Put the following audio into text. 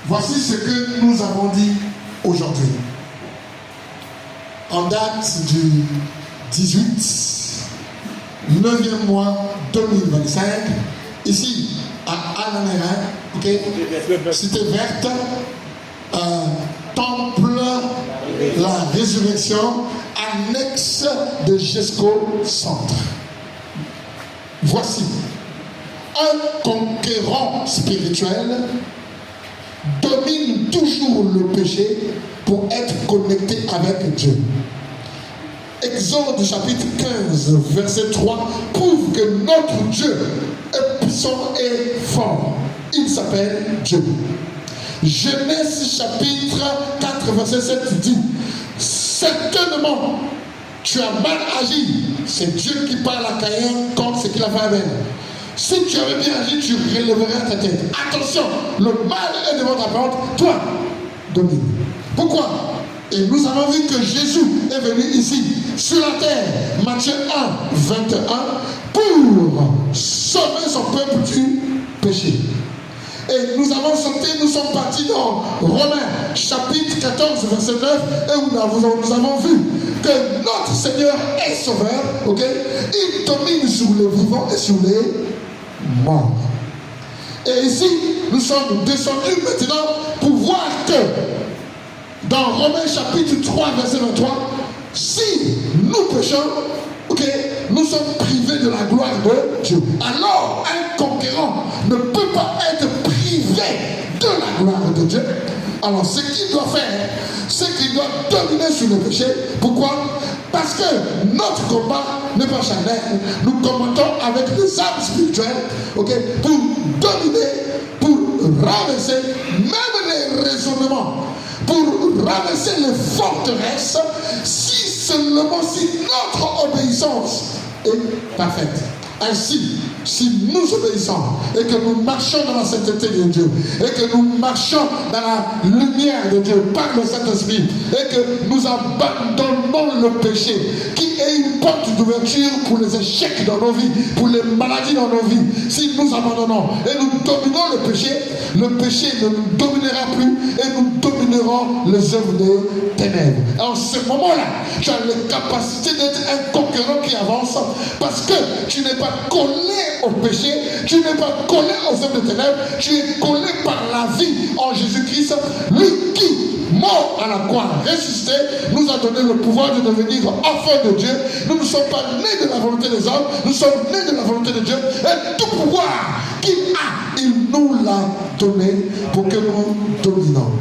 Voici ce que nous avons dit aujourd'hui. En date du 18, 9e mois 2025, ici à Anamera, Cité Verte, Temple, la Résurrection, annexe de Gesco Centre. Voici un conquérant spirituel domine toujours le péché pour être connecté avec Dieu. Exode chapitre 15, verset 3 prouve que notre Dieu est puissant et fort. Il s'appelle Dieu. Genèse chapitre 4, verset 7 dit: certainement, tu as mal agi. C'est Dieu qui parle à Caïn contre ce qu'il a fait à Abel. Si tu avais bien agi, tu relèverais ta tête. Attention, le mal est devant ta porte, toi, domine. Pourquoi? Et nous avons vu que Jésus est venu ici, sur la terre, Matthieu 1, 21, pour sauver son peuple du péché. Et nous avons sauté, nous sommes partis dans Romains, chapitre 14, verset 9, et où nous avons vu que notre Seigneur est sauveur, ok? Il domine sur les vivants et sur les morts. Et ici, nous sommes descendus maintenant pour voir que dans Romains chapitre 3, verset 23, si nous péchons, ok, nous sommes privés de la gloire de Dieu. Alors, un conquérant ne peut pas être privé de la gloire de Dieu. Alors, ce qu'il doit faire, c'est qu'il doit dominer sur le péché. Pourquoi? Parce que notre combat n'est pas charnel. Nous combattons avec les âmes spirituelles, ok, pour dominer, pour ramasser même les raisonnements, pour ramasser les forteresses, si seulement si notre obéissance est parfaite. Ainsi, si nous obéissons et que nous marchons dans la sainteté de Dieu et que nous marchons dans la lumière de Dieu par le Saint-Esprit et que nous abandonnons le péché qui est une porte d'ouverture pour les échecs dans nos vies, pour les maladies dans nos vies, si nous abandonnons et nous dominons le péché ne nous dominera plus et nous dominerons les œuvres des ténèbres. En ce moment-là, tu as la capacité d'être un conquérant qui avance parce que tu n'es pas collé au péché, tu n'es pas collé aux œuvres des ténèbres, tu es collé par la vie en Jésus-Christ, lui qui, mort à la croix, ressuscité, nous a donné le pouvoir de devenir enfants de Dieu. Nous ne sommes pas nés de la volonté des hommes, nous sommes nés de la volonté de Dieu, et tout pouvoir qu'il a, il nous l'a donné pour que nous dominons.